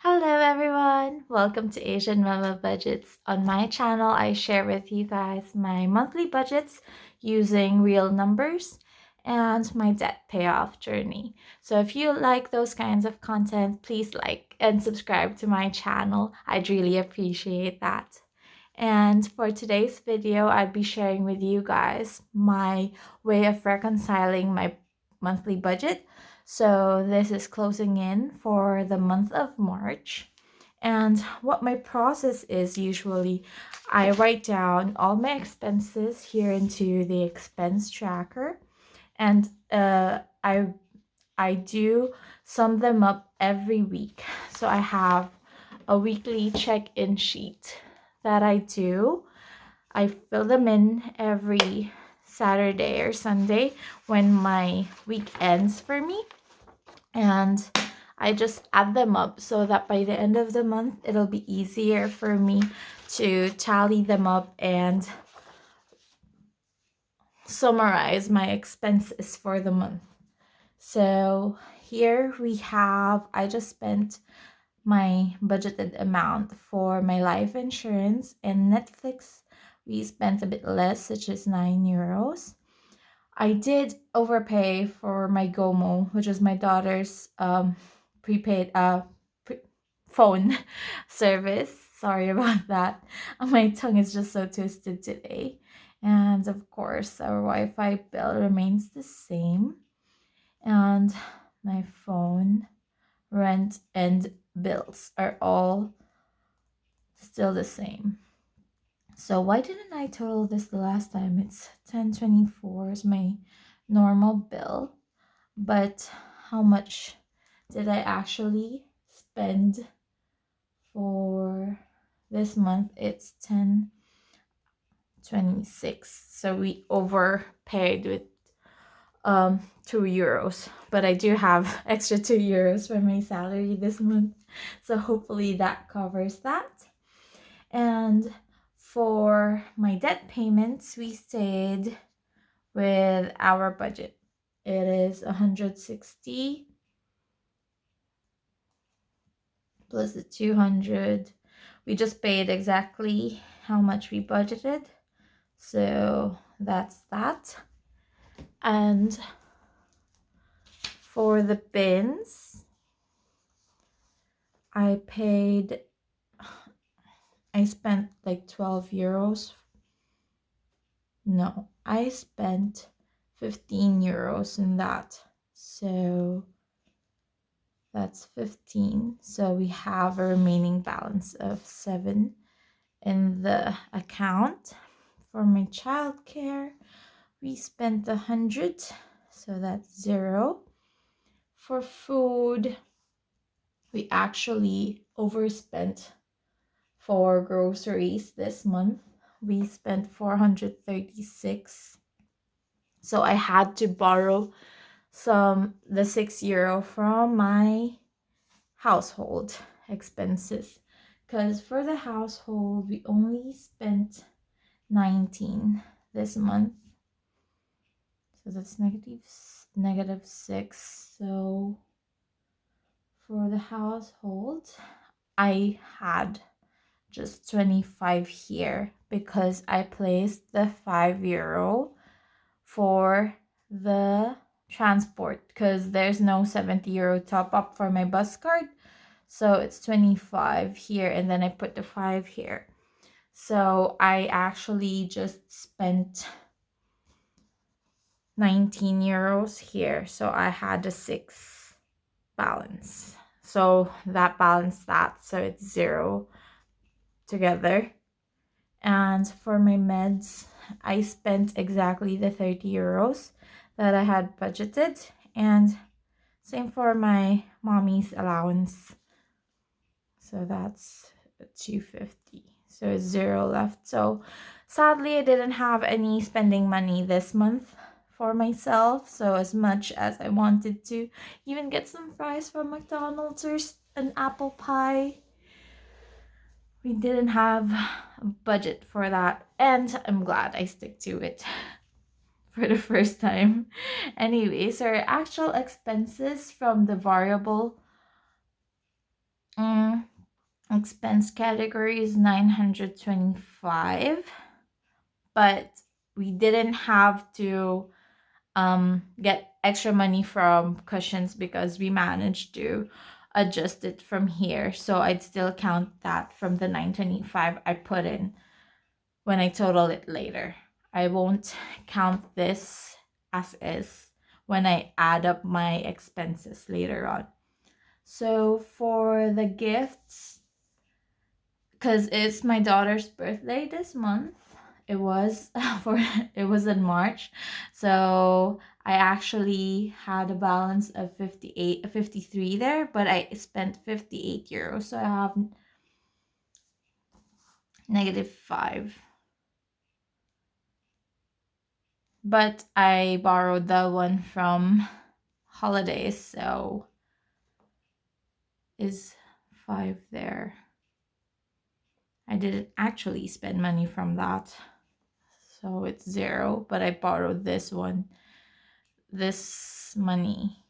Hello everyone! Welcome to Asian Mama Budgets. On my channel, I share with you guys my monthly budgets using real numbers and my debt payoff journey. So if you like those kinds of content, please like and subscribe to my channel. I'd really appreciate that. And for today's video, I'd be sharing with you guys my way of reconciling my monthly budget. So this is closing in for the month of March. And what my process is usually, I write down all my expenses here into the expense tracker. And I do sum them up every week. So I have a weekly check-in sheet that I do. I fill them in every Saturday or Sunday when my week ends for me. And I just add them up so that by the end of the month, it'll be easier for me to tally them up and summarize my expenses for the month. So here we have, I just spent my budgeted amount for my life insurance and Netflix. We spent a bit less, such as €9. I did overpay for my Gomo, which is my daughter's prepaid phone service. Sorry about that. My tongue is just so twisted today. And of course, our Wi-Fi bill remains the same. And my phone, rent, and bills are all still the same. So why didn't I total this the last time? It's 1024 is my normal bill, but how much did I actually spend for this month? It's 1026. So we overpaid with €2, but I do have extra €2 for my salary this month, so hopefully that covers that. And for my debt payments, we stayed with our budget. It is 160 plus the 200. We just paid exactly how much we budgeted, so that's that. And for the bins, I spent like €12. No, I spent €15 in that. So that's 15. So we have a remaining balance of 7 in the account. For my childcare, we spent 100. So that's 0. For food, we actually overspent for groceries this month. We spent 436. So I had to borrow the €6 from my household expenses, because for the household we only spent 19 this month. So that's negative 6. So for the household, I had just 25 here because I placed the €5 for the transport, because there's no €70 top up for my bus card. So it's 25 here, and then I put the 5 here. So I actually just spent €19 here. So I had a 6 balance. So that balanced that. So it's 0 together. And for my meds, I spent exactly the €30 that I had budgeted. And same for my mommy's allowance. So that's 250. So it's 0 left. So sadly, I didn't have any spending money this month for myself. So as much as I wanted to even get some fries from McDonald's or an apple pie, we didn't have a budget for that. And I'm glad I stick to it for the first time. Anyways, our actual expenses from the variable expense category is 925, but we didn't have to get extra money from cushions because we managed to adjust it from here. So I'd still count that from the 925 I put in when I total it later. I won't count this as is when I add up my expenses later on. So for the gifts, because it's my daughter's birthday this month, it was it was in March, so I actually had a balance of 53 there, but I spent 58 euros, so I have -5. But I borrowed the one from holidays, so is 5 there. I didn't actually spend money from that, so it's 0, but I borrowed this money,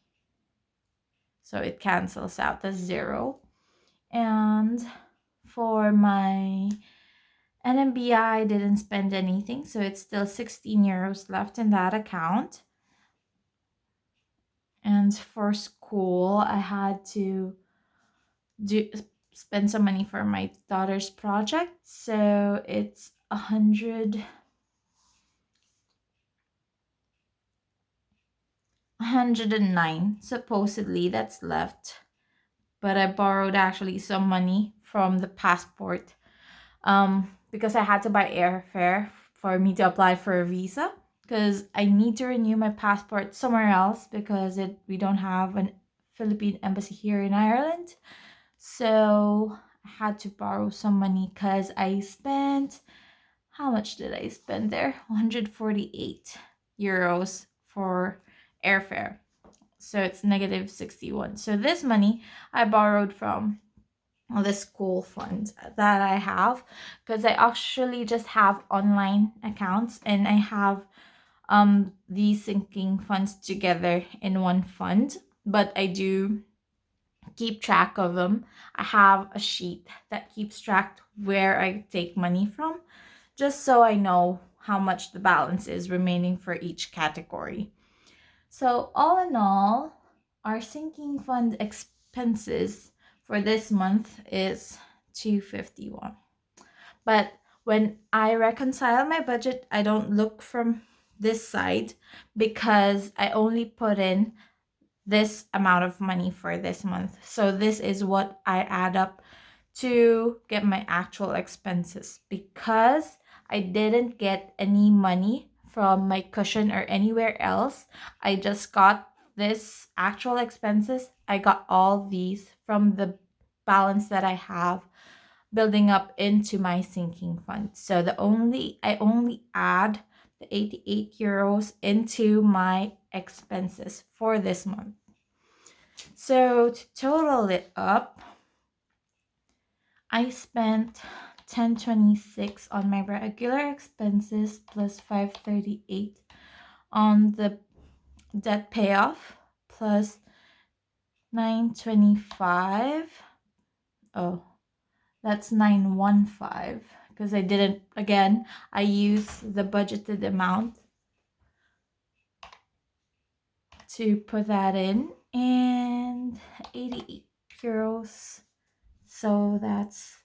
so it cancels out as 0. And for my NMBI, I didn't spend anything, so it's still 16 euros left in that account. And for school, I had to spend some money for my daughter's project, so it's 109 supposedly that's left, but I borrowed actually some money from the passport because I had to buy airfare for me to apply for a visa, because I need to renew my passport somewhere else because we don't have an Philippine embassy here in Ireland. So I had to borrow some money because I spent, how much did I spend there? 148 euros for airfare. So it's -61. So this money I borrowed from the school fund that I have, because I actually just have online accounts and I have these sinking funds together in one fund, but I do keep track of them. I have a sheet that keeps track where I take money from, just so I know how much the balance is remaining for each category. So all in all, our sinking fund expenses for this month is 251. But when I reconcile my budget, I don't look from this side because I only put in this amount of money for this month. So this is what I add up to get my actual expenses, because I didn't get any money from my cushion or anywhere else. I just got this actual expenses. I got all these from the balance that I have building up into my sinking fund. So I only add the 88 euros into my expenses for this month. So to total it up, I spent 1026 on my regular expenses plus 538 on the debt payoff plus 925. Oh, that's 915 because I didn't, again, I used the budgeted amount to put that in, and 88 euros. So that's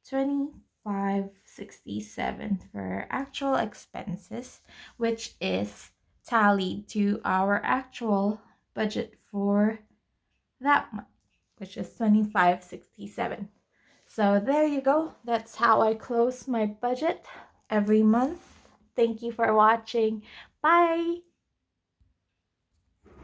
2567 for actual expenses, which is tallied to our actual budget for that month, which is 2567. So there you go. That's how I close my budget every month. Thank you for watching. Bye.